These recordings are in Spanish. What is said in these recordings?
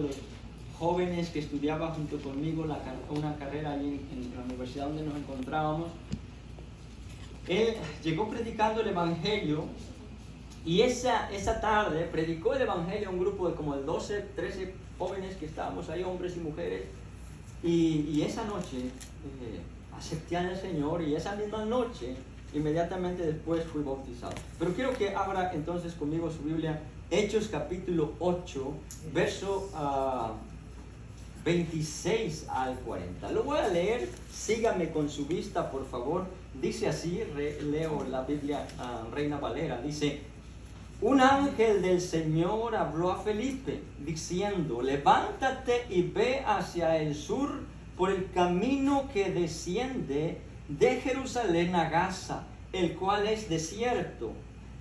los jóvenes que estudiaba junto conmigo una carrera allí en la universidad donde nos encontrábamos. Él llegó predicando el Evangelio y esa tarde predicó el Evangelio a un grupo de como de 12, 13 jóvenes que estábamos ahí, hombres y mujeres, y esa noche acepté al Señor, y esa misma noche inmediatamente después fui bautizado. Pero quiero que abra entonces conmigo su Biblia, Hechos capítulo 8, verso 26 al 40. Lo voy a leer, sígame con su vista, por favor. Dice así, leo la Biblia Reina Valera, dice: un ángel del Señor habló a Felipe, diciendo: levántate y ve hacia el sur por el camino que desciende de Jerusalén a Gaza, el cual es desierto.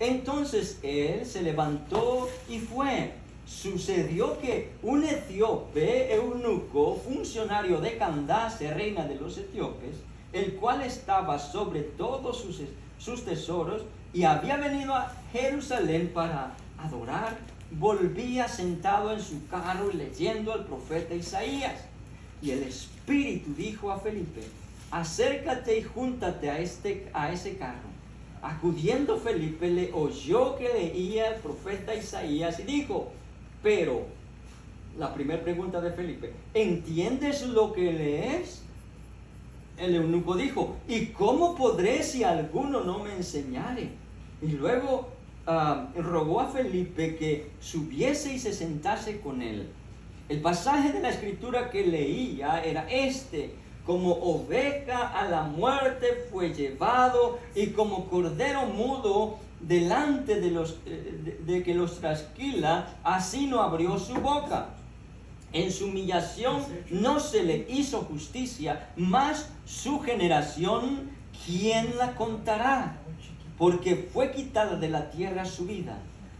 Entonces él se levantó y fue. Sucedió que un etíope eunuco, funcionario de Candace, reina de los etíopes, el cual estaba sobre todos sus tesoros y había venido a Jerusalén para adorar, volvía sentado en su carro leyendo al profeta Isaías. Y el Espíritu dijo a Felipe: acércate y júntate a ese carro. Acudiendo Felipe, le oyó que leía el profeta Isaías y dijo: pero, la primera pregunta de Felipe, ¿entiendes lo que lees? El eunuco dijo: ¿y cómo podré si alguno no me enseñare? Y luego rogó a Felipe que subiese y se sentase con él. El pasaje de la escritura que leía era este: como oveja a la muerte fue llevado, y como cordero mudo delante de que los trasquila, así no abrió su boca. En su humillación no se le hizo justicia, mas su generación, ¿quién la contará? Porque fue quitada de la tierra su vida.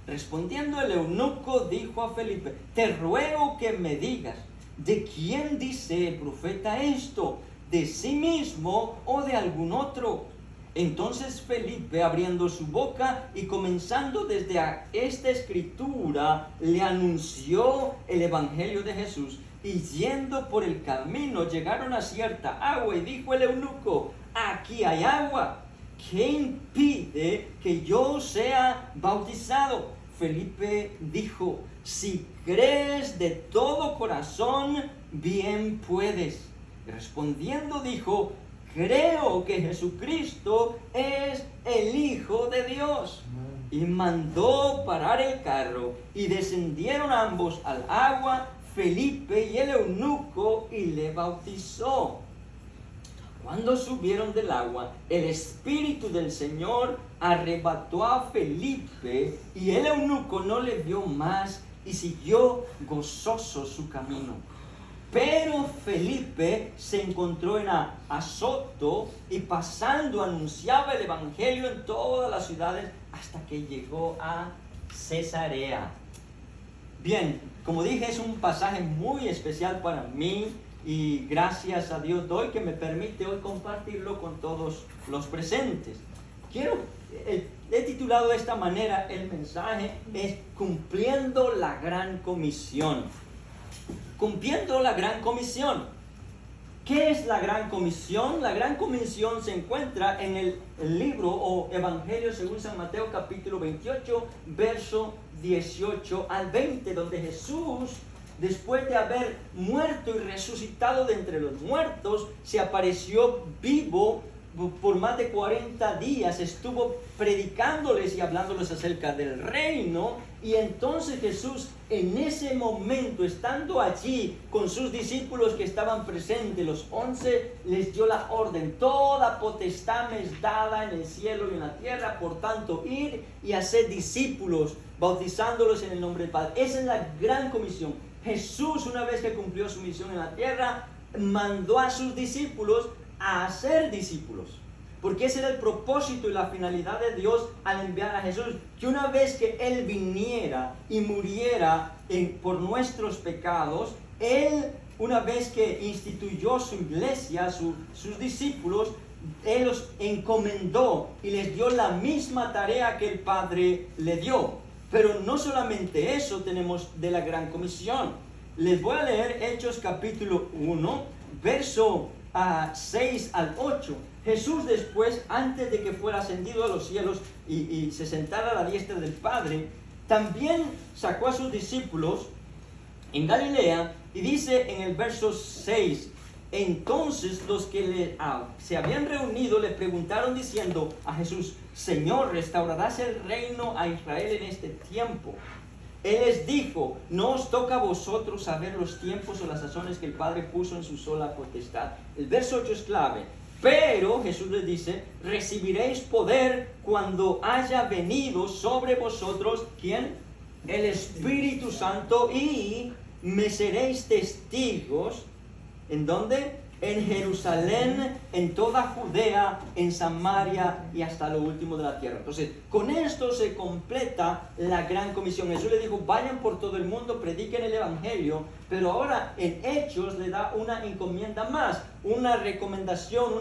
Respondiendo el eunuco, dijo a Felipe: te ruego que me digas, ¿de quién dice el profeta esto? ¿De sí mismo o de algún otro? Entonces Felipe, abriendo su boca y comenzando desde esta escritura, le anunció el evangelio de Jesús. Y yendo por el camino llegaron a cierta agua, y dijo el eunuco: aquí hay agua, ¿qué impide que yo sea bautizado? Felipe dijo: si crees de todo corazón, bien puedes. Respondiendo dijo: creo que Jesucristo es el Hijo de Dios. Y mandó parar el carro, y descendieron ambos al agua, Felipe y el eunuco, y le bautizó. Cuando subieron del agua, el Espíritu del Señor arrebató a Felipe, y el eunuco no le vio más, y siguió gozoso su camino. Pero Felipe se encontró en Azoto, y pasando anunciaba el evangelio en todas las ciudades hasta que llegó a Cesarea. Bien, como dije, es un pasaje muy especial para mí, y gracias a Dios doy que me permite hoy compartirlo con todos los presentes. He titulado de esta manera el mensaje, es Cumpliendo la Gran Comisión. Cumpliendo la Gran Comisión. ¿Qué es la Gran Comisión? La Gran Comisión se encuentra en el libro o Evangelio según San Mateo capítulo 28, verso 18 al 20, donde Jesús, después de haber muerto y resucitado de entre los muertos, se apareció vivo por más de 40 días, estuvo predicándoles y hablándoles acerca del reino. Y entonces Jesús, en ese momento, estando allí con sus discípulos que estaban presentes, los 11, les dio la orden: toda potestad me es dada en el cielo y en la tierra, por tanto, ir y hacer discípulos, bautizándolos en el nombre del Padre. Esa es la gran comisión. Jesús, una vez que cumplió su misión en la tierra, mandó a sus discípulos a hacer discípulos, porque ese era el propósito y la finalidad de Dios al enviar a Jesús, que una vez que Él viniera y muriera por nuestros pecados, Él, una vez que instituyó su iglesia, sus discípulos, Él los encomendó y les dio la misma tarea que el Padre le dio. Pero no solamente eso tenemos de la Gran Comisión. Les voy a leer Hechos capítulo 1, verso 6 al 8. Jesús después, antes de que fuera ascendido a los cielos y se sentara a la diestra del Padre, también sacó a sus discípulos en Galilea y dice en el verso 6, entonces los que se habían reunido le preguntaron diciendo a Jesús, Señor, ¿restaurarás el reino a Israel en este tiempo? Él les dijo, no os toca a vosotros saber los tiempos o las sazones que el Padre puso en su sola potestad. El verso 8 es clave. Pero Jesús les dice, recibiréis poder cuando haya venido sobre vosotros, ¿quién? El Espíritu Santo, y me seréis testigos, ¿en dónde? En Jerusalén, en toda Judea, en Samaria y hasta lo último de la tierra. Entonces, con esto se completa la gran comisión. Jesús le dijo, vayan por todo el mundo, prediquen el Evangelio, pero ahora en Hechos le da una encomienda más, una recomendación,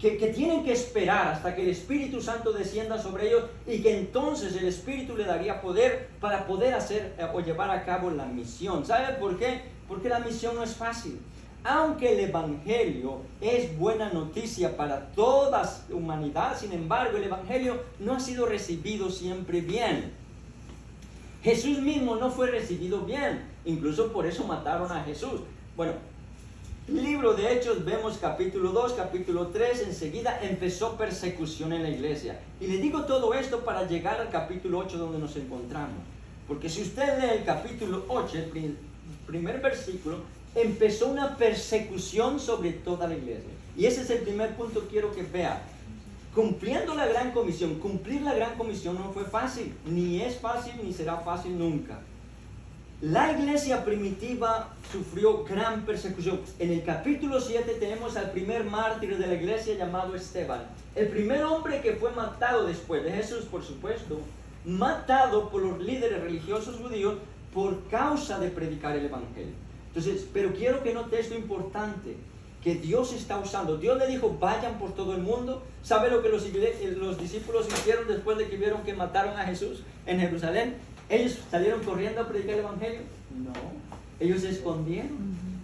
que tienen que esperar hasta que el Espíritu Santo descienda sobre ellos y que entonces el Espíritu le daría poder para poder hacer o llevar a cabo la misión. ¿Sabe por qué? Porque la misión no es fácil. Aunque el Evangelio es buena noticia para toda la humanidad, sin embargo, el Evangelio no ha sido recibido siempre bien. Jesús mismo no fue recibido bien. Incluso por eso mataron a Jesús. Bueno, libro de Hechos, vemos capítulo 2, capítulo 3, enseguida empezó persecución en la iglesia. Y le digo todo esto para llegar al capítulo 8 donde nos encontramos. Porque si usted lee el capítulo 8, el primer versículo, empezó una persecución sobre toda la iglesia. Y ese es el primer punto que quiero que vea. Cumpliendo la gran comisión, cumplir la gran comisión no fue fácil, ni es fácil, ni será fácil nunca. La iglesia primitiva sufrió gran persecución. En el capítulo 7 tenemos al primer mártir de la iglesia llamado Esteban. El primer hombre que fue matado después de Jesús, por supuesto, matado por los líderes religiosos judíos por causa de predicar el Evangelio. Entonces, pero quiero que note esto importante, que Dios está usando. Dios le dijo, vayan por todo el mundo. ¿Sabe lo que los discípulos hicieron después de que vieron que mataron a Jesús en Jerusalén? ¿Ellos salieron corriendo a predicar el Evangelio? No, ellos se escondieron,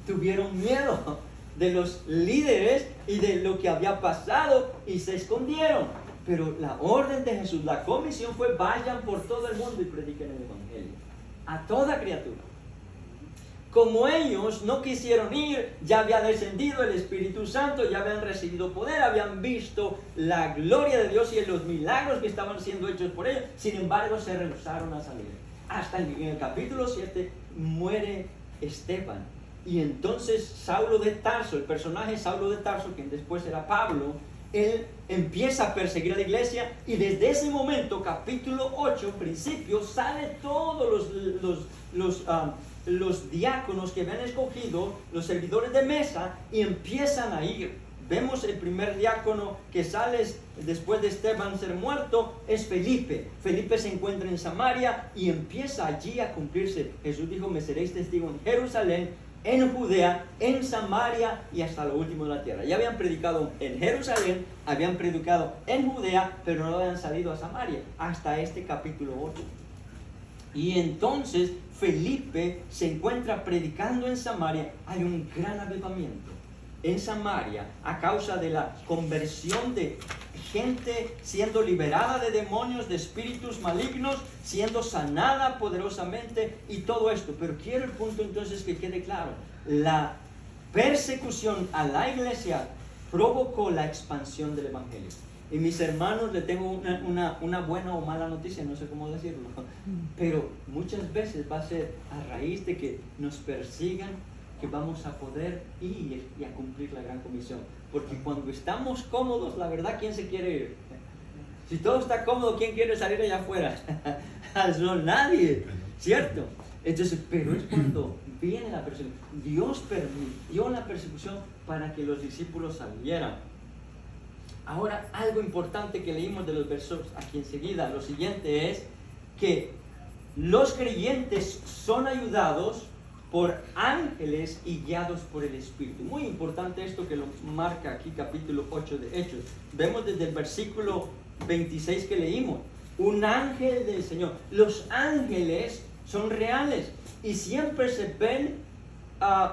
tuvieron miedo de los líderes y de lo que había pasado y se escondieron. Pero la orden de Jesús, la comisión fue, vayan por todo el mundo y prediquen el Evangelio a toda criatura. Como ellos no quisieron ir, ya había descendido el Espíritu Santo, ya habían recibido poder, habían visto la gloria de Dios y los milagros que estaban siendo hechos por ellos. Sin embargo, se rehusaron a salir. Hasta en el capítulo 7 muere Esteban. Y entonces Saulo de Tarso, el personaje Saulo de Tarso, quien después era Pablo, él empieza a perseguir a la iglesia, y desde ese momento, capítulo 8, principio, sale todos los diáconos que habían escogido, los servidores de mesa, y empiezan a ir. Vemos el primer diácono que sale después de Esteban ser muerto, es Felipe. Felipe se encuentra en Samaria y empieza allí a cumplirse. Jesús dijo, me seréis testigos en Jerusalén, en Judea, en Samaria y hasta lo último de la tierra. Ya habían predicado en Jerusalén, habían predicado en Judea, pero no habían salido a Samaria hasta este capítulo 8. Y entonces Felipe se encuentra predicando en Samaria. Hay un gran avivamiento en Samaria a causa de la conversión de gente siendo liberada de demonios, de espíritus malignos, siendo sanada poderosamente y todo esto. Pero quiero el punto entonces que quede claro. La persecución a la iglesia provocó la expansión del Evangelio. Y mis hermanos, les tengo una buena o mala noticia, no sé cómo decirlo, pero muchas veces va a ser a raíz de que nos persigan que vamos a poder ir y a cumplir la gran comisión. Porque cuando estamos cómodos, la verdad, ¿quién se quiere ir? Si todo está cómodo, ¿quién quiere salir allá afuera? No, nadie, ¿cierto? Entonces, pero es cuando viene la persecución. Dios permitió la persecución para que los discípulos salieran. Ahora, algo importante que leímos de los versos aquí enseguida, lo siguiente es que los creyentes son ayudados por ángeles y guiados por el Espíritu. Muy importante esto que lo marca aquí capítulo 8 de Hechos. Vemos desde el versículo 26 que leímos, un ángel del Señor. Los ángeles son reales. y siempre se ven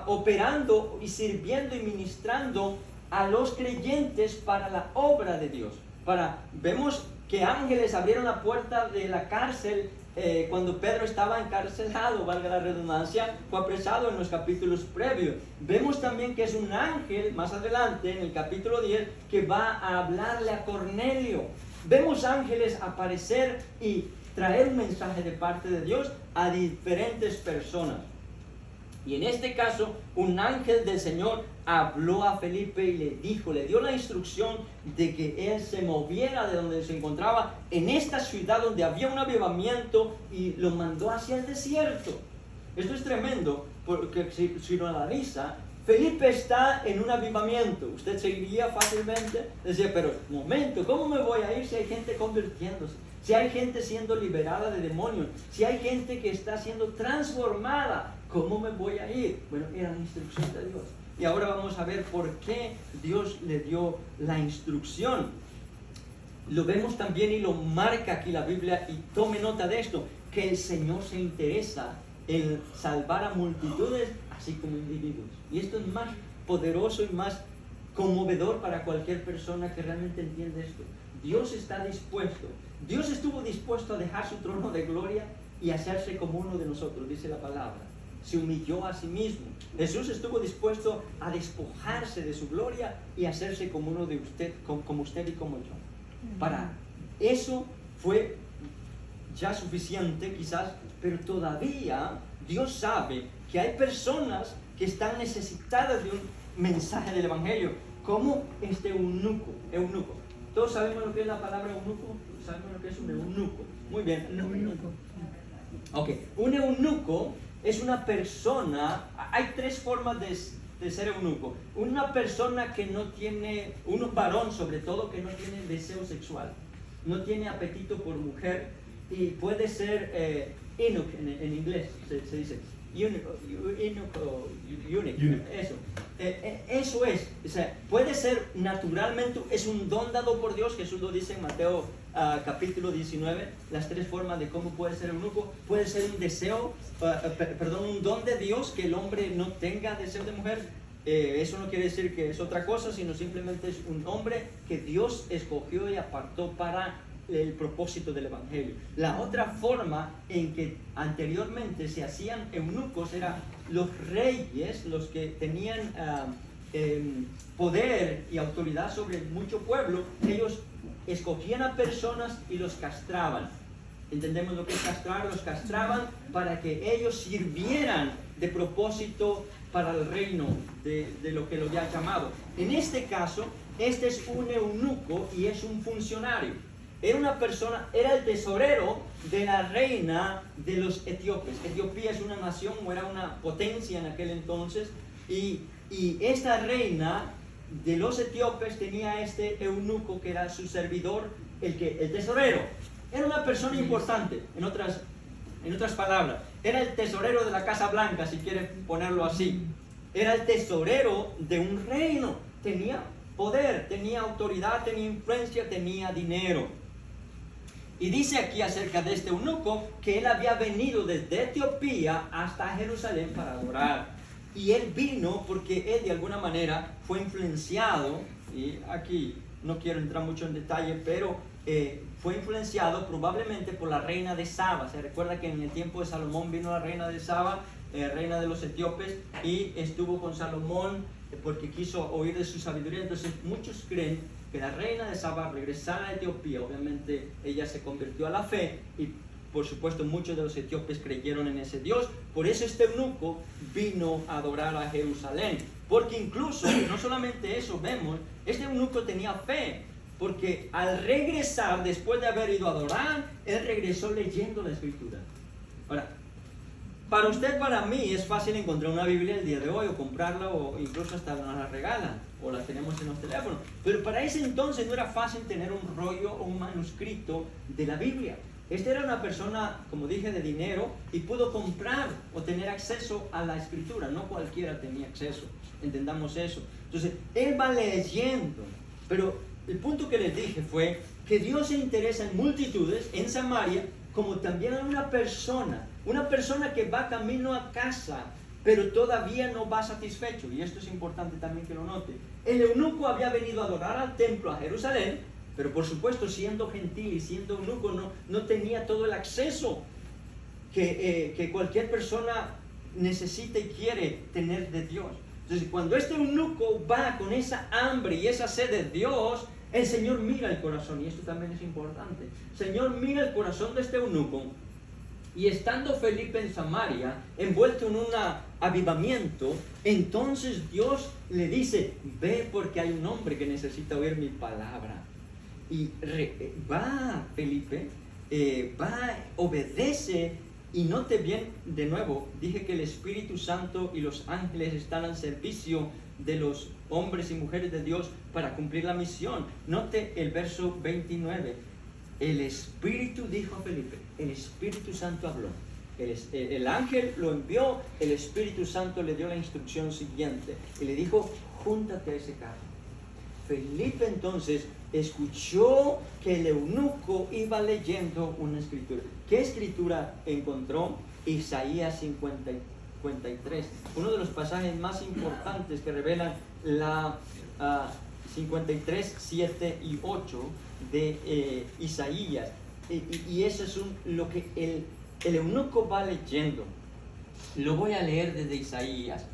operando y sirviendo y ministrando a los creyentes para la obra de Dios. Vemos que ángeles abrieron la puerta de la cárcel cuando Pedro estaba encarcelado, valga la redundancia, fue apresado en los capítulos previos. Vemos también que es un ángel, más adelante en el capítulo 10, que va a hablarle a Cornelio. Vemos ángeles aparecer y traer un mensaje de parte de Dios a diferentes personas. Y en este caso, un ángel del Señor habló a Felipe y le dio la instrucción de que él se moviera de donde se encontraba en esta ciudad donde había un avivamiento y lo mandó hacia el desierto. Esto es tremendo, porque si lo analiza, Felipe está en un avivamiento. Usted seguiría fácilmente, decía, pero momento, ¿cómo me voy a ir si hay gente convirtiéndose? Si hay gente siendo liberada de demonios, si hay gente que está siendo transformada, ¿cómo me voy a ir? Bueno, era la instrucción de Dios. Y ahora vamos a ver por qué Dios le dio la instrucción. Lo vemos también y lo marca aquí la Biblia, y tome nota de esto, que el Señor se interesa en salvar a multitudes, así como individuos. Y esto es más poderoso y más conmovedor para cualquier persona que realmente entiende esto. Dios está dispuesto, Dios estuvo dispuesto a dejar su trono de gloria y hacerse como uno de nosotros, dice la palabra. Se humilló a sí mismo. Jesús estuvo dispuesto a despojarse de su gloria y hacerse como uno de usted, como usted y como yo. Para eso fue ya suficiente quizás, pero todavía Dios sabe que hay personas que están necesitadas de un mensaje del Evangelio, como este eunuco. Todos sabemos lo que es la palabra eunuco. ¿Sabemos lo que es un eunuco? Muy bien. Ok, un eunuco es una persona. Hay tres formas de ser eunuco. Una persona que no tiene, un varón sobre todo, que no tiene deseo sexual, no tiene apetito por mujer, y puede ser eunuch en inglés, se dice eunuch, eso. Eso es, o sea, puede ser naturalmente, es un don dado por Dios. Jesús lo dice en Mateo capítulo 19, las tres formas de cómo puede ser eunuco. Puede ser un deseo, un don de Dios, que el hombre no tenga deseo de mujer. Eso no quiere decir que es otra cosa, sino simplemente es un hombre que Dios escogió y apartó para el propósito del Evangelio. La otra forma en que anteriormente se hacían eunucos era los reyes, los que tenían poder y autoridad sobre mucho pueblo. Ellos escogían a personas y los castraban. ¿Entendemos lo que es castrar? Los castraban para que ellos sirvieran de propósito para el reino de lo que lo había llamado. En este caso, este es un eunuco y es un funcionario. Era una persona, era el tesorero de la reina de los etíopes. Etiopía es una nación, o era una potencia en aquel entonces, y esta reina de los etíopes tenía este eunuco que era su servidor, el tesorero. Era una persona importante, en otras palabras. Era el tesorero de la Casa Blanca, si quiere ponerlo así. Era el tesorero de un reino. Tenía poder, tenía autoridad, tenía influencia, tenía dinero. Y dice aquí acerca de este eunuco que él había venido desde Etiopía hasta Jerusalén para adorar. Y él vino porque él de alguna manera fue influenciado, y aquí no quiero entrar mucho en detalle, pero fue influenciado probablemente por la reina de Saba. Se recuerda que en el tiempo de Salomón vino la reina de Saba, reina de los etíopes, y estuvo con Salomón porque quiso oír de su sabiduría. Entonces muchos creen que la reina de Saba regresara a Etiopía. Obviamente ella se convirtió a la fe y por supuesto muchos de los etíopes creyeron en ese Dios. Por eso este eunuco vino a adorar a Jerusalén, porque incluso, no solamente eso vemos, este eunuco tenía fe, porque al regresar, después de haber ido a adorar, él regresó leyendo la Escritura. Ahora, para usted, para mí, es fácil encontrar una Biblia el día de hoy, o comprarla, o incluso hasta nos la regalan, o la tenemos en los teléfonos. Pero para ese entonces no era fácil tener un rollo o un manuscrito de la Biblia. Este era una persona, como dije, de dinero, y pudo comprar o tener acceso a la Escritura. No cualquiera tenía acceso, entendamos eso. Entonces, él va leyendo, pero el punto que les dije fue que Dios se interesa en multitudes, en Samaria, como también en una persona Una persona que va camino a casa, pero todavía no va satisfecho. Y esto es importante también que lo note. El eunuco había venido a adorar al templo, a Jerusalén, pero por supuesto siendo gentil y siendo eunuco no tenía todo el acceso que cualquier persona necesita y quiere tener de Dios. Entonces cuando este eunuco va con esa hambre y esa sed de Dios, el Señor mira el corazón, y esto también es importante. El Señor mira el corazón de este eunuco, y estando Felipe en Samaria, envuelto en un avivamiento, entonces Dios le dice: ve, porque hay un hombre que necesita oír mi palabra. Y va Felipe, va, obedece. Y note bien, de nuevo, dije que el Espíritu Santo y los ángeles están al servicio de los hombres y mujeres de Dios para cumplir la misión. Note el verso 29. El Espíritu dijo a Felipe, el Espíritu Santo habló. El ángel lo envió, el Espíritu Santo le dio la instrucción siguiente y le dijo: júntate a ese carro. Felipe entonces escuchó que el eunuco iba leyendo una escritura. ¿Qué escritura encontró? Isaías 53, uno de los pasajes más importantes que revelan la 53, 7 y 8 de Isaías. Y eso es lo que el eunuco va leyendo. Lo voy a leer desde Isaías.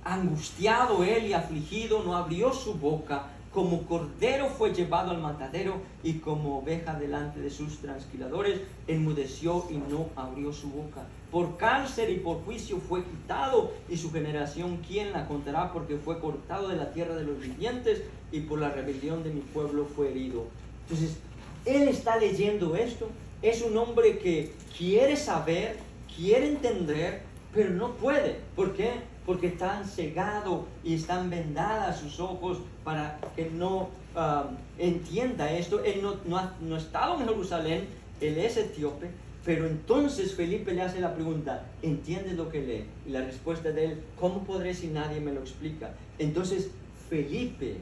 Angustiado él y afligido, no abrió su boca. Como cordero fue llevado al matadero, y como oveja delante de sus trasquiladores, enmudeció y no abrió su boca. Por cárcel y por juicio fue quitado, y su generación, ¿quién la contará? Porque fue cortado de la tierra de los vivientes, y por la rebelión de mi pueblo fue herido. Entonces, él está leyendo esto. Es un hombre que quiere saber, quiere entender, pero no puede. ¿Por qué? Porque están cegados y están vendadas sus ojos para que no entienda esto. Él no ha estado en Jerusalén, él es etíope, pero entonces Felipe le hace la pregunta: ¿entiendes lo que lee? Y la respuesta de él: ¿cómo podré si nadie me lo explica? Entonces Felipe,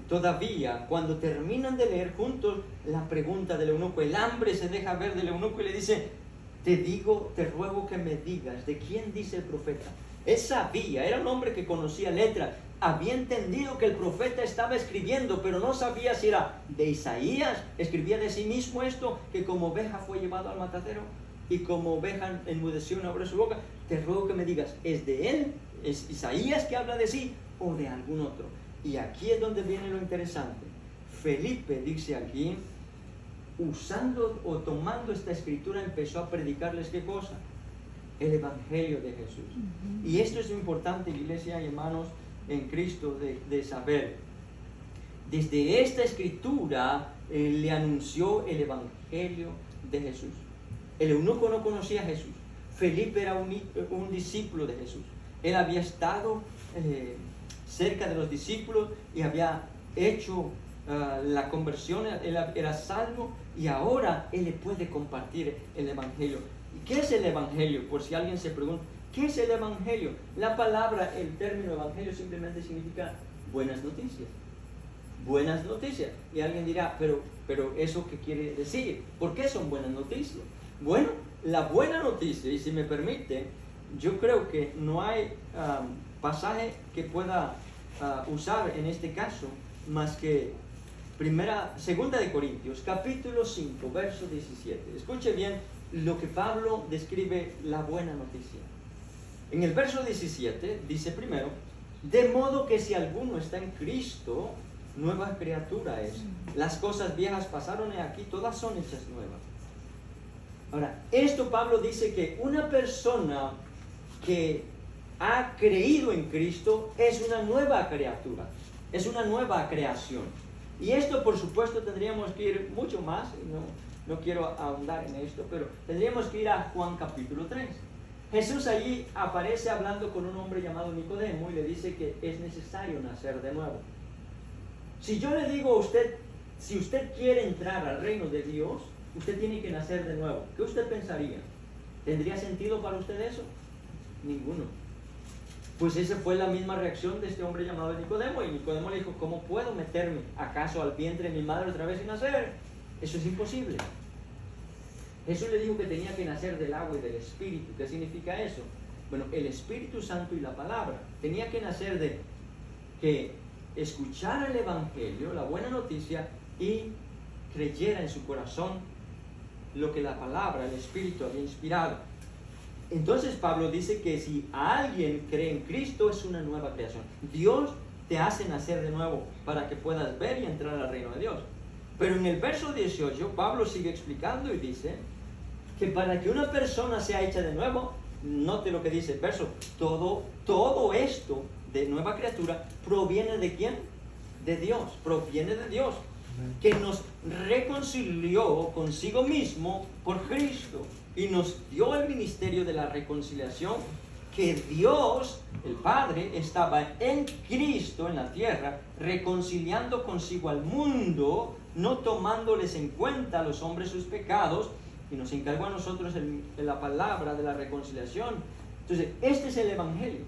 todavía cuando terminan de leer juntos la pregunta del eunuco, el hambre se deja ver del eunuco y le dice: te ruego que me digas, ¿de quién dice el profeta? Él sabía, era un hombre que conocía letras, había entendido que el profeta estaba escribiendo, pero no sabía si era de Isaías. Escribía de sí mismo esto, que como oveja fue llevado al matadero y como oveja enmudeció y no abrió su boca. Te ruego que me digas, ¿es de él? ¿Es Isaías que habla de sí o de algún otro? Y aquí es donde viene lo interesante. Felipe dice aquí, usando o tomando esta escritura, empezó a predicarles ¿qué cosa? El Evangelio de Jesús. Y esto es importante, iglesia y hermanos en Cristo, de saber. Desde esta escritura le anunció el Evangelio de Jesús. El eunuco no conocía a Jesús. Felipe era un discípulo de Jesús. Él había estado cerca de los discípulos y había hecho la conversión. Él era salvo y ahora él le puede compartir el Evangelio. ¿Y qué es el Evangelio? Por si alguien se pregunta, ¿qué es el Evangelio? La palabra, el término Evangelio simplemente significa buenas noticias. Buenas noticias. Y alguien dirá, pero ¿eso qué quiere decir? ¿Por qué son buenas noticias? Bueno, la buena noticia, y si me permite, yo creo que no hay pasaje que pueda usar en este caso más que segunda de Corintios, capítulo 5, verso 17. Escuche bien lo que Pablo describe la buena noticia. En el verso 17 dice primero: de modo que si alguno está en Cristo, nueva criatura es. Las cosas viejas pasaron y aquí todas son hechas nuevas. Ahora, esto Pablo dice que una persona que ha creído en Cristo es una nueva criatura, es una nueva creación. Y esto, por supuesto, tendríamos que ir mucho más, y no quiero ahondar en esto, pero tendríamos que ir a Juan capítulo 3. Jesús allí aparece hablando con un hombre llamado Nicodemo y le dice que es necesario nacer de nuevo. Si yo le digo a usted, si usted quiere entrar al reino de Dios, usted tiene que nacer de nuevo, ¿qué usted pensaría? ¿Tendría sentido para usted eso? Ninguno. Pues esa fue la misma reacción de este hombre llamado Nicodemo. Y Nicodemo le dijo: ¿cómo puedo meterme acaso al vientre de mi madre otra vez y nacer? Eso es imposible. Jesús le dijo que tenía que nacer del agua y del Espíritu. ¿Qué significa eso? Bueno, el Espíritu Santo y la palabra. Tenía que nacer de que escuchara el Evangelio, la buena noticia, y creyera en su corazón lo que la palabra, el Espíritu había inspirado. Entonces Pablo dice que si alguien cree en Cristo es una nueva creación. Dios te hace nacer de nuevo para que puedas ver y entrar al reino de Dios. Pero en el verso 18 Pablo sigue explicando y dice que para que una persona sea hecha de nuevo, note lo que dice el verso, todo esto de nueva criatura proviene de ¿quién? De Dios, proviene de Dios, que nos reconcilió consigo mismo por Cristo y nos dio el ministerio de la reconciliación, que Dios, el Padre, estaba en Cristo en la tierra, reconciliando consigo al mundo, no tomándoles en cuenta a los hombres sus pecados, y nos encargó a nosotros la palabra de la reconciliación. Entonces, este es el Evangelio.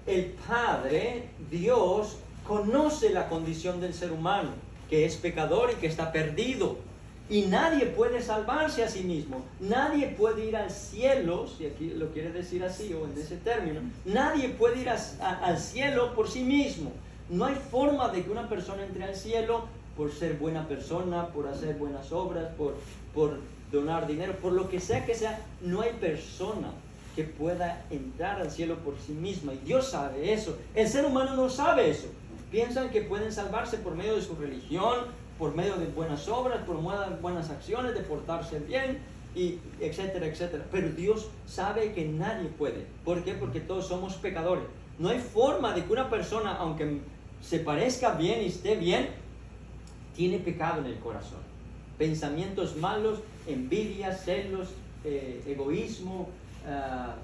El Padre, Dios, conoce la condición del ser humano, que es pecador y que está perdido. Y nadie puede salvarse a sí mismo. Nadie puede ir al cielo, si aquí lo quiere decir así o en ese término. Nadie puede ir al cielo por sí mismo. No hay forma de que una persona entre al cielo por ser buena persona, por hacer buenas obras, por donar dinero, por lo que sea que sea. No hay persona que pueda entrar al cielo por sí misma. Y Dios sabe eso. El ser humano no sabe eso. Piensan que pueden salvarse por medio de su religión, por medio de buenas obras, por medio de buenas acciones, de portarse bien, y etcétera, etcétera. Pero Dios sabe que nadie puede. ¿Por qué? Porque todos somos pecadores. No hay forma de que una persona, aunque se parezca bien y esté bien, tiene pecado en el corazón. Pensamientos malos, envidia, celos, egoísmo,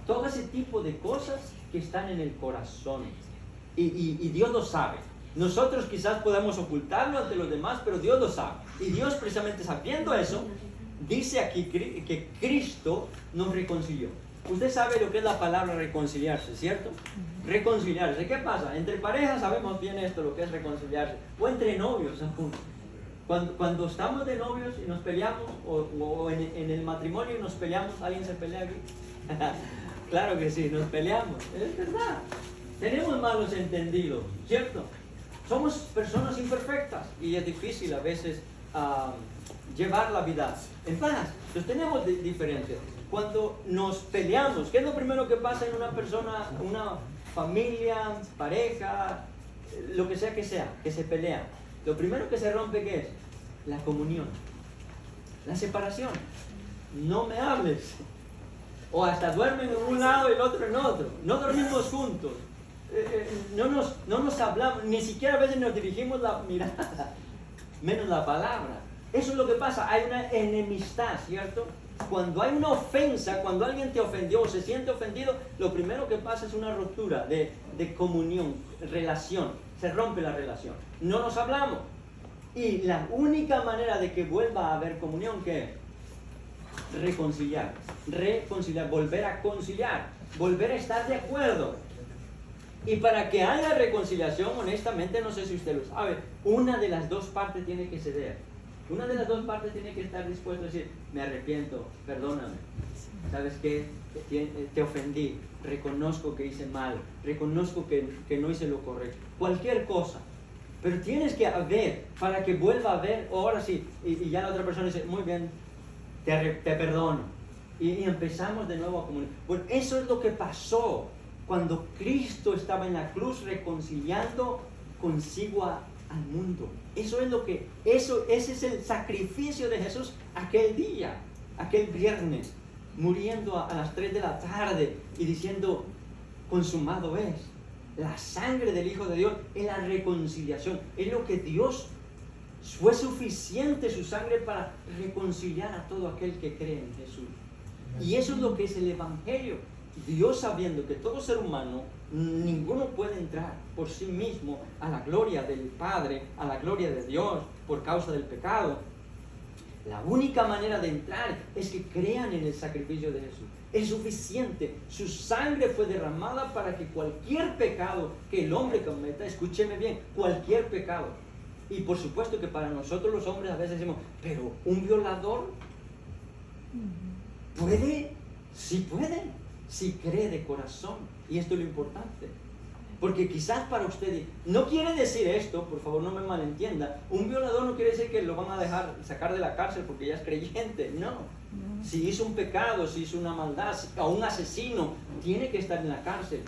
todo ese tipo de cosas que están en el corazón. Y Dios lo sabe. Nosotros quizás podamos ocultarlo ante los demás, pero Dios lo sabe. Y Dios, precisamente sabiendo eso, dice aquí que Cristo nos reconcilió. Usted sabe lo que es la palabra reconciliarse, ¿cierto? Reconciliarse. ¿Qué pasa? Entre parejas sabemos bien esto, lo que es reconciliarse. O entre novios. Cuando estamos de novios y nos peleamos, o en el matrimonio y nos peleamos, ¿alguien se pelea aquí? Claro que sí, nos peleamos. Es verdad. Tenemos malos entendidos, ¿cierto? Somos personas imperfectas y es difícil a veces llevar la vida en paz. Entonces tenemos diferencias. Cuando nos peleamos, ¿qué es lo primero que pasa en una persona, una familia, pareja, lo que sea, que se pelea? Lo primero que se rompe, ¿qué es? La comunión, la separación. No me hables. O hasta duermen en un lado y el otro en otro. No dormimos juntos. No nos hablamos, ni siquiera a veces nos dirigimos la mirada, menos la palabra. Eso es lo que pasa, hay una enemistad, ¿cierto? Cuando hay una ofensa, cuando alguien te ofendió o se siente ofendido, lo primero que pasa es una ruptura de comunión, relación, se rompe la relación, no nos hablamos. Y la única manera de que vuelva a haber comunión, ¿qué es? Reconciliar, volver a conciliar, volver a estar de acuerdo. Y para que haya reconciliación, honestamente, no sé si usted lo sabe, una de las dos partes tiene que ceder. Una de las dos partes tiene que estar dispuesta a decir, me arrepiento, perdóname. ¿Sabes qué? Te ofendí, reconozco que hice mal, reconozco que no hice lo correcto. Cualquier cosa. Pero tienes que haber, para que vuelva a haber, ahora sí, y ya la otra persona dice, muy bien, te perdono. Y empezamos de nuevo a comunicar. Bueno, eso es lo que pasó cuando Cristo estaba en la cruz reconciliando consigo al mundo. Ese es el sacrificio de Jesús aquel día, aquel viernes, muriendo a las 3 de la tarde y diciendo, consumado es. La sangre del Hijo de Dios es la reconciliación. Es lo que Dios fue suficiente, su sangre, para reconciliar a todo aquel que cree en Jesús. Y eso es lo que es el Evangelio. Dios, sabiendo que todo ser humano, ninguno puede entrar por sí mismo a la gloria del Padre, a la gloria de Dios, por causa del pecado. La única manera de entrar es que crean en el sacrificio de Jesús. Es suficiente. Su sangre fue derramada para que cualquier pecado que el hombre cometa, escúcheme bien, cualquier pecado. Y por supuesto que para nosotros los hombres a veces decimos, pero un violador, ¿Puede? Sí puede, si cree de corazón. Y esto es lo importante. Porque quizás para usted, no quiere decir esto, por favor no me malentienda, un violador no quiere decir que lo van a dejar sacar de la cárcel porque ya es creyente, no. Si hizo un pecado, si hizo una maldad, o un asesino, tiene que estar en la cárcel.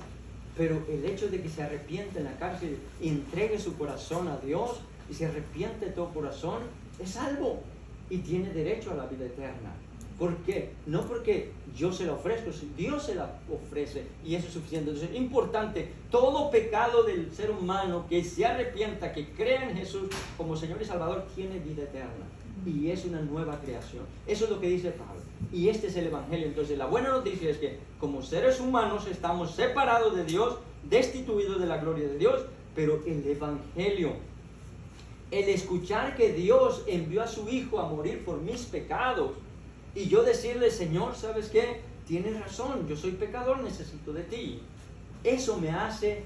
Pero el hecho de que se arrepiente en la cárcel y entregue su corazón a Dios y se arrepiente de todo corazón, es salvo y tiene derecho a la vida eterna. ¿Por qué? No porque yo se la ofrezco, si Dios se la ofrece y eso es suficiente. Entonces es importante, todo pecado del ser humano que se arrepienta, que crea en Jesús como Señor y Salvador, tiene vida eterna y es una nueva creación. Eso es lo que dice Pablo y este es el Evangelio. Entonces la buena noticia es que como seres humanos estamos separados de Dios, destituidos de la gloria de Dios, pero el Evangelio, el escuchar que Dios envió a su Hijo a morir por mis pecados, y yo decirle, Señor, ¿sabes qué? Tienes razón, yo soy pecador, necesito de ti. Eso me hace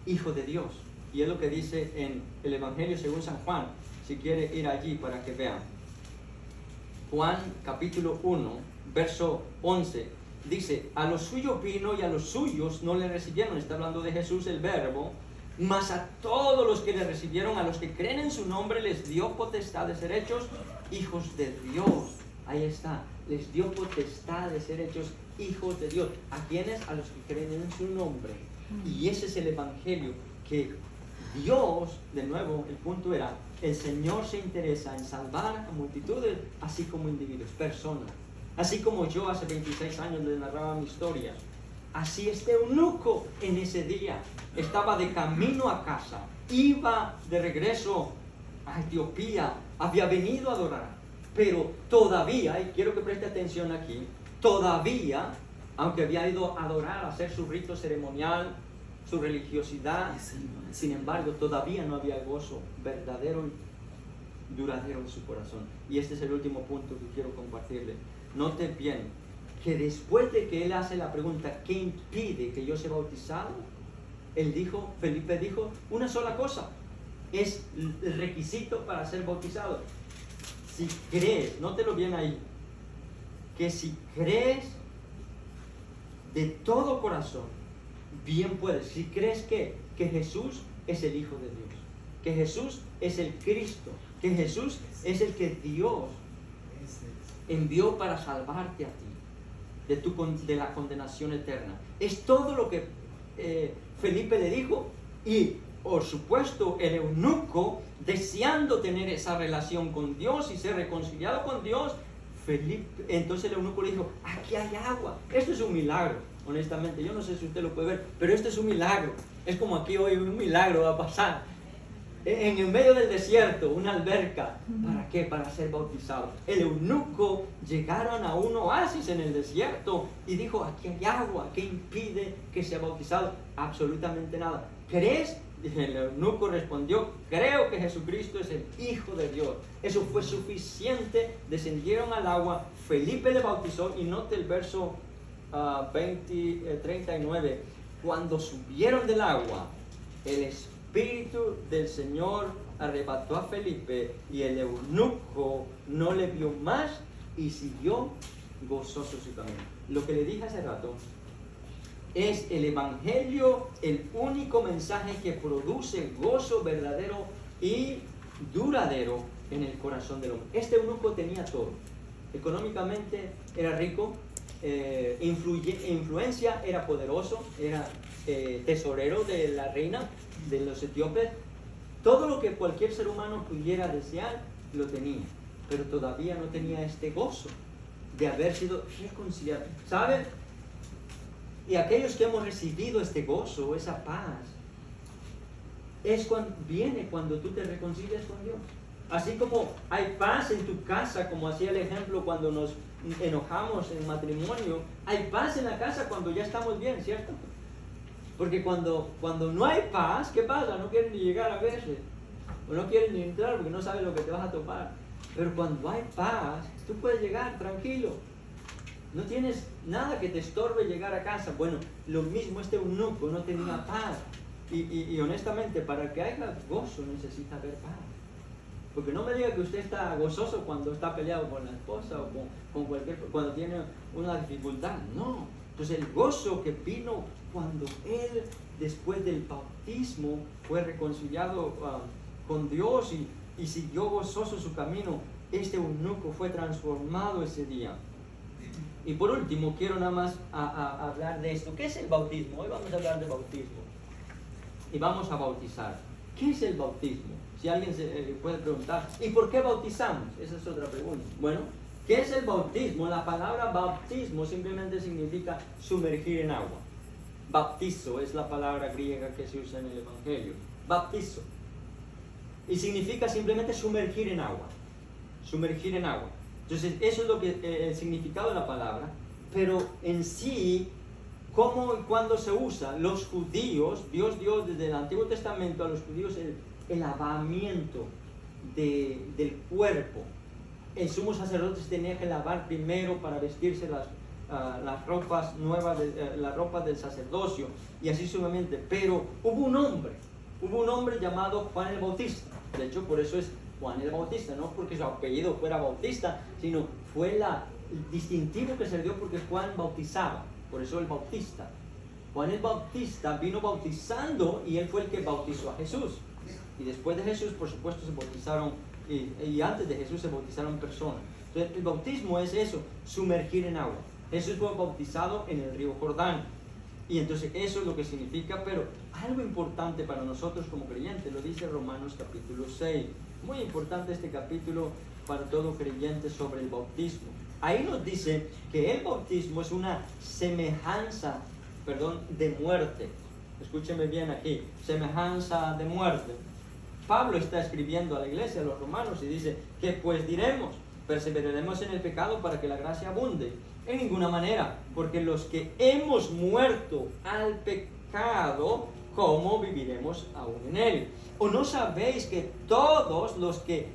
hijo de Dios. Y es lo que dice en el Evangelio según San Juan. Si quiere ir allí para que vean. Juan capítulo 1, verso 11. Dice, a los suyos vino y a los suyos no le recibieron. Está hablando de Jesús, el Verbo. Mas a todos los que le recibieron, a los que creen en su nombre, les dio potestad de ser hechos hijos de Dios. Ahí está, les dio potestad de ser hechos hijos de Dios. ¿A quiénes? A los que creen en su nombre. Y ese es el Evangelio, que Dios, de nuevo, el punto era, el Señor se interesa en salvar a multitudes, así como individuos, personas. Así como yo hace 26 años le narraba mi historia. Así este eunuco en ese día estaba de camino a casa, iba de regreso a Etiopía, había venido a adorar. Pero todavía, y quiero que preste atención aquí, todavía, aunque había ido a adorar, a hacer su rito ceremonial, su religiosidad, sin embargo, todavía no había gozo verdadero y duradero en su corazón. Y este es el último punto que quiero compartirle. Note bien que después de que él hace la pregunta, ¿qué impide que yo sea bautizado? Felipe dijo, una sola cosa, es el requisito para ser bautizado. Si crees, nótelo bien ahí, que si crees de todo corazón, bien puedes. Si crees que Jesús es el Hijo de Dios, que Jesús es el Cristo, que Jesús es el que Dios envió para salvarte a ti de la condenación eterna. Es todo lo que Felipe le dijo y por supuesto el eunuco, deseando tener esa relación con Dios y ser reconciliado con Dios, entonces el eunuco le dijo, aquí hay agua. Esto es un milagro, honestamente. Yo no sé si usted lo puede ver, pero esto es un milagro. Es como aquí hoy un milagro va a pasar. En el medio del desierto, una alberca. ¿Para qué? Para ser bautizado. El eunuco llegaron a un oasis en el desierto y dijo, aquí hay agua. ¿Qué impide que sea bautizado? Absolutamente nada. ¿Crees? El eunuco respondió, creo que Jesucristo es el Hijo de Dios. Eso fue suficiente. Descendieron al agua, Felipe le bautizó y note el verso 39. Cuando subieron del agua, el Espíritu del Señor arrebató a Felipe y el eunuco no le vio más y siguió gozoso su camino. Lo que le dije hace rato, es el Evangelio el único mensaje que produce gozo verdadero y duradero en el corazón del hombre. Este eunuco tenía todo. Económicamente era rico, influencia, era poderoso, era tesorero de la reina de los etíopes. Todo lo que cualquier ser humano pudiera desear, lo tenía. Pero todavía no tenía este gozo de haber sido reconciliado. ¿Sabe? Y aquellos que hemos recibido este gozo, esa paz, viene cuando tú te reconcilias con Dios. Así como hay paz en tu casa, como hacía el ejemplo cuando nos enojamos en matrimonio, hay paz en la casa cuando ya estamos bien, ¿cierto? Porque cuando no hay paz, ¿qué pasa? No quieren ni llegar a veces, o no quieren ni entrar porque no sabes lo que te vas a topar. Pero cuando hay paz, tú puedes llegar tranquilo. No tienes nada que te estorbe llegar a casa. Bueno, lo mismo este eunuco no tenía paz. Y honestamente, para que haya gozo necesita haber paz. Porque no me diga que usted está gozoso cuando está peleado con la esposa o cuando tiene una dificultad. No. Entonces el gozo que vino cuando él, después del bautismo, fue reconciliado con Dios y siguió gozoso su camino, este eunuco fue transformado ese día. Y por último, quiero nada más hablar de esto. ¿Qué es el bautismo? Hoy vamos a hablar de bautismo. Y vamos a bautizar. ¿Qué es el bautismo? Si alguien se puede preguntar, ¿y por qué bautizamos? Esa es otra pregunta. Bueno, ¿qué es el bautismo? La palabra bautismo simplemente significa sumergir en agua. Bautizo es la palabra griega que se usa en el Evangelio. Bautizo. Y significa simplemente sumergir en agua. Sumergir en agua. Entonces, eso es lo que el significado de la palabra. Pero en sí, ¿cómo y cuándo se usa? Los judíos, Dios dio desde el Antiguo Testamento a los judíos el lavamiento del cuerpo. El sumo sacerdote tenía que lavar primero para vestirse las ropas nuevas, la ropa del sacerdocio, y así sucesivamente. Pero hubo un hombre llamado Juan el Bautista. De hecho, por eso es Juan el Bautista, no porque su apellido fuera Bautista, sino fue el distintivo que se le dio porque Juan bautizaba, por eso el Bautista. Juan el Bautista vino bautizando y él fue el que bautizó a Jesús. Y después de Jesús, por supuesto, se bautizaron, y antes de Jesús se bautizaron personas. Entonces, el bautismo es eso, sumergir en agua. Jesús fue bautizado en el río Jordán. Y entonces eso es lo que significa, pero algo importante para nosotros como creyentes, lo dice Romanos capítulo 6. Muy importante este capítulo para todo creyente sobre el bautismo. Ahí nos dice que el bautismo es una semejanza, de muerte. Escúcheme bien aquí, semejanza de muerte. Pablo está escribiendo a la iglesia, a los romanos, y dice, ¿qué pues diremos? ¿Perseveraremos en el pecado para que la gracia abunde? En ninguna manera, porque los que hemos muerto al pecado, ¿cómo viviremos aún en él? ¿O no sabéis que todos los que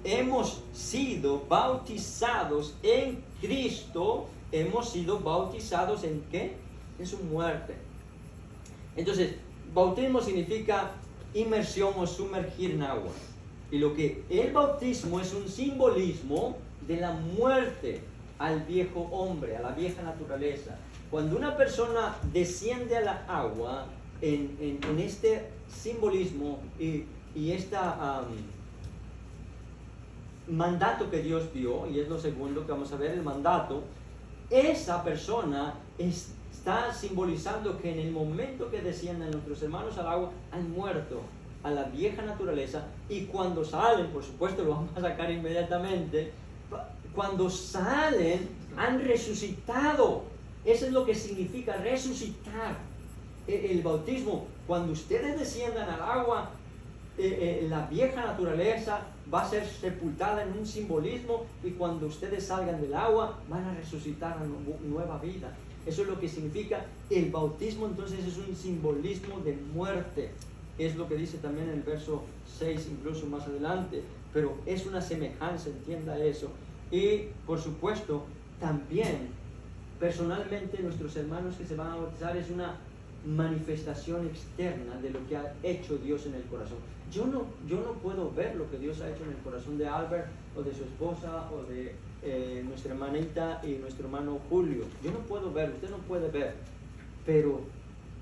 hemos sido bautizados en Cristo, hemos sido bautizados en qué? En su muerte. Entonces, bautismo significa inmersión o sumergir en agua. Y lo que el bautismo es un simbolismo de la muerte al viejo hombre, a la vieja naturaleza. Cuando una persona desciende a la agua, en este simbolismo y este mandato que Dios dio, y es lo segundo que vamos a ver, el mandato, esa persona está simbolizando que en el momento que desciendan nuestros hermanos al agua, han muerto a la vieja naturaleza, y cuando salen, por supuesto lo vamos a sacar inmediatamente, cuando salen han resucitado. Eso es lo que significa resucitar. El bautismo, cuando ustedes desciendan al agua, la vieja naturaleza va a ser sepultada en un simbolismo, y cuando ustedes salgan del agua van a resucitar a nueva vida. Eso es lo que significa el bautismo. Entonces es un simbolismo de muerte. Es lo que dice también en el verso 6, incluso más adelante, pero es una semejanza, entienda eso. Y por supuesto, también personalmente nuestros hermanos que se van a bautizar es una manifestación externa de lo que ha hecho Dios en el corazón. Yo no puedo ver lo que Dios ha hecho en el corazón de Albert o de su esposa o de nuestra hermanita y nuestro hermano Julio. Yo no puedo ver, usted no puede ver, pero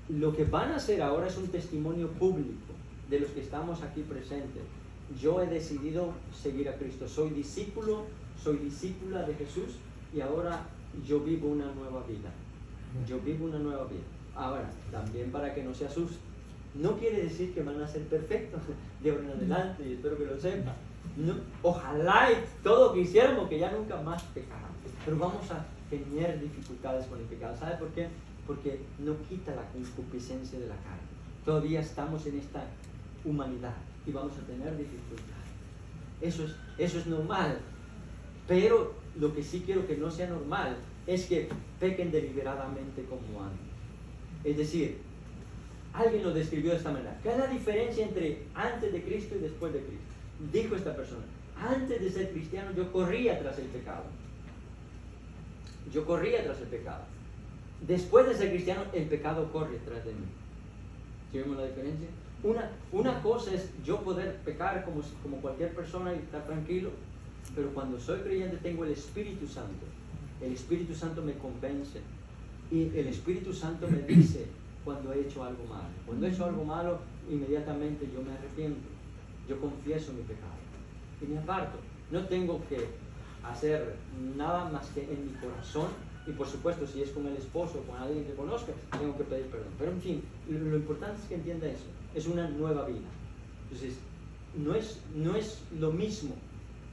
lo que van a hacer ahora es un testimonio público de los que estamos aquí presentes. Yo he decidido seguir a Cristo, soy discípulo, soy discípula de Jesús, y ahora yo vivo una nueva vida. Yo vivo una nueva vida. Ahora, también para que no se asusten, no quiere decir que van a ser perfectos de ahora en adelante, y espero que lo sepan. No, ojalá y todo que hiciéramos, que ya nunca más pecáramos, pero vamos a tener dificultades con el pecado. ¿Sabe por qué? Porque no quita la concupiscencia de la carne. Todavía estamos en esta humanidad y vamos a tener dificultades. Eso es normal. Pero lo que sí quiero que no sea normal es que pequen deliberadamente como antes. Es decir, alguien lo describió de esta manera. ¿Qué es la diferencia entre antes de Cristo y después de Cristo? Dijo esta persona: antes de ser cristiano yo corría tras el pecado. Yo corría tras el pecado. Después de ser cristiano, el pecado corre tras de mí. ¿Sí vemos la diferencia? Una cosa es yo poder pecar como cualquier persona y estar tranquilo, pero cuando soy creyente tengo el Espíritu Santo. El Espíritu Santo me convence y el Espíritu Santo me dice cuando he hecho algo malo. Cuando he hecho algo malo, inmediatamente yo me arrepiento, yo confieso mi pecado y me aparto. No tengo que hacer nada más que en mi corazón, y por supuesto si es con el esposo o con alguien que conozca, tengo que pedir perdón. Pero en fin, lo importante es que entienda eso, es una nueva vida. Entonces, no es lo mismo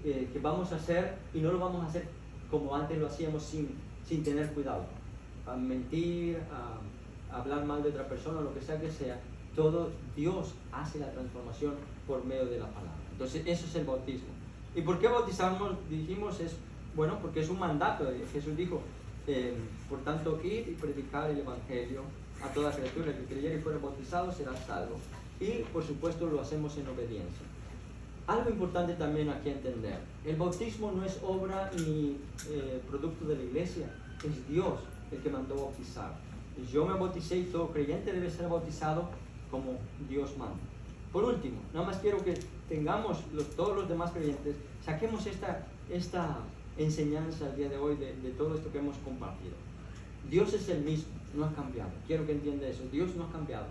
que vamos a hacer, y no lo vamos a hacer como antes lo hacíamos sin tener cuidado. A mentir, a hablar mal de otra persona, lo que sea, todo Dios hace la transformación por medio de la palabra. Entonces, eso es el bautismo. ¿Y por qué bautizarnos? Dijimos, bueno, porque es un mandato. Jesús dijo, por tanto, id y predicar el Evangelio a toda criatura. El que creyere y fuera bautizado será salvo. Y, por supuesto, lo hacemos en obediencia. Algo importante también aquí entender, el bautismo no es obra ni producto de la iglesia, es Dios el que mandó bautizar. Yo me bauticé y todo creyente debe ser bautizado como Dios manda. Por último, nada más quiero que tengamos todos los demás creyentes, saquemos esta enseñanza el día de hoy de todo esto que hemos compartido. Dios es el mismo, no ha cambiado. Quiero que entienda eso, Dios no ha cambiado.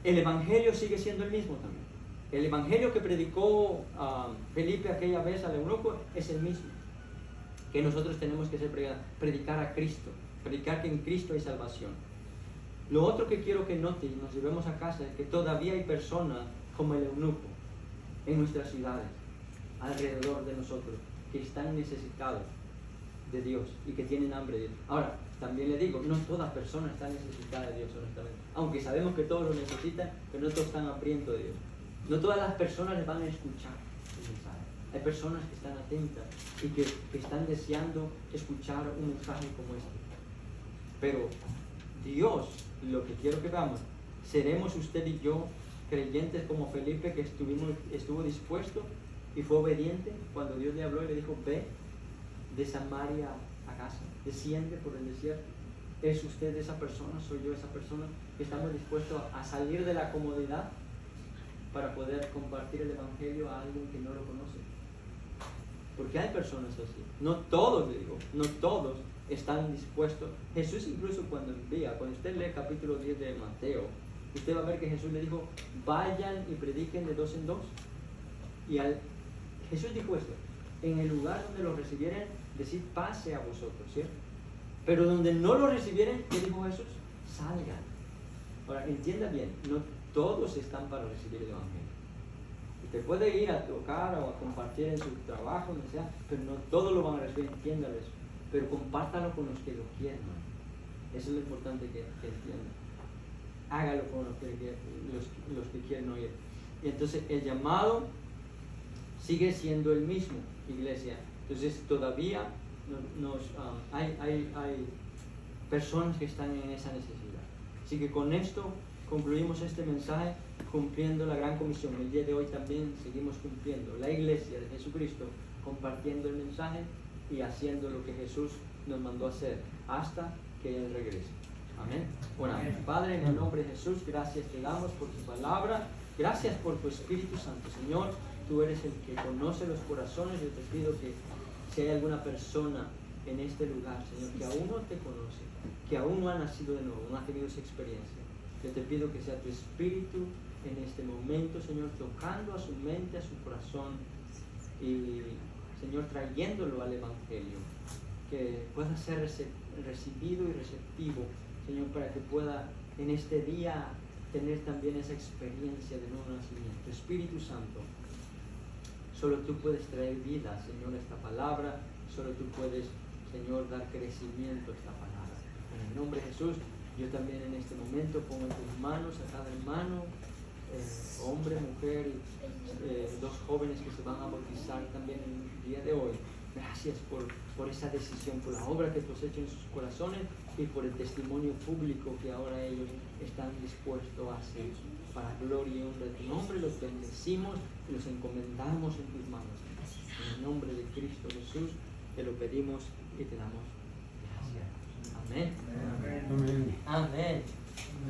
El Evangelio sigue siendo el mismo también. El Evangelio que predicó Felipe aquella vez al eunuco es el mismo. Que nosotros tenemos que predicar a Cristo, predicar que en Cristo hay salvación. Lo otro que quiero que note y nos llevemos a casa es que todavía hay personas como el eunuco en nuestras ciudades, alrededor de nosotros, que están necesitados de Dios y que tienen hambre de Dios. Ahora, también le digo, no toda persona está necesitada de Dios, honestamente. Aunque sabemos que todos lo necesitan, pero no todos están hambrientos de Dios. No todas las personas les van a escuchar el mensaje. Hay personas que están atentas y que están deseando escuchar un mensaje como este. Pero Dios, lo que quiero que veamos, seremos usted y yo creyentes como Felipe, que estuvo dispuesto y fue obediente cuando Dios le habló y le dijo, ve de Samaria a Gaza, desciende por el desierto. ¿Es usted esa persona? ¿Soy yo esa persona que estamos dispuestos a salir de la comodidad para poder compartir el Evangelio a alguien que no lo conoce? Porque hay personas así. No todos, digo, no todos están dispuestos. Jesús incluso cuando usted lee el capítulo 10 de Mateo, usted va a ver que Jesús le dijo, vayan y prediquen de 2 en 2. Y Jesús dijo esto, en el lugar donde lo recibieren, decid pase a vosotros, ¿cierto? Pero donde no lo recibieren, ¿qué dijo Jesús? Salgan. Ahora, entienda bien, no todos están para recibir el Evangelio. Usted puede ir a tocar o a compartir en su trabajo, donde sea, pero no todos lo van a recibir, entiéndalo eso. Pero compártalo con los que lo quieren. Eso es lo importante que entiendan. Hágalo con los que quieren oír. Y entonces el llamado sigue siendo el mismo, iglesia. Entonces todavía hay personas que están en esa necesidad. Así que con esto concluimos este mensaje cumpliendo la gran comisión. El día de hoy también seguimos cumpliendo. La iglesia de Jesucristo compartiendo el mensaje y haciendo lo que Jesús nos mandó hacer hasta que Él regrese. Amén. Bueno, Padre, en el nombre de Jesús, gracias te damos por tu palabra. Gracias por tu Espíritu Santo. Señor, tú eres el que conoce los corazones. Yo te pido que si hay alguna persona en este lugar, Señor, que aún no te conoce, que aún no ha nacido de nuevo, no ha tenido esa experiencia, yo te pido que sea tu Espíritu en este momento, Señor, tocando a su mente, a su corazón y, Señor, trayéndolo al Evangelio, que pueda ser recibido y receptivo, Señor, para que pueda en este día tener también esa experiencia de nuevo nacimiento. Espíritu Santo, solo tú puedes traer vida, Señor, a esta palabra, solo tú puedes, Señor, dar crecimiento a esta palabra. En el nombre de Jesús, yo también en este momento pongo en tus manos a cada hermano, hombre, mujer, dos jóvenes que se van a bautizar también en el día de hoy. Gracias por esa decisión, por la obra que tú has hecho en sus corazones y por el testimonio público que ahora ellos están dispuestos a hacer. Para gloria y honra de tu nombre, los bendecimos y los encomendamos en tus manos. En el nombre de Cristo Jesús te lo pedimos y te damos gracias. Amén. Amén. Amén.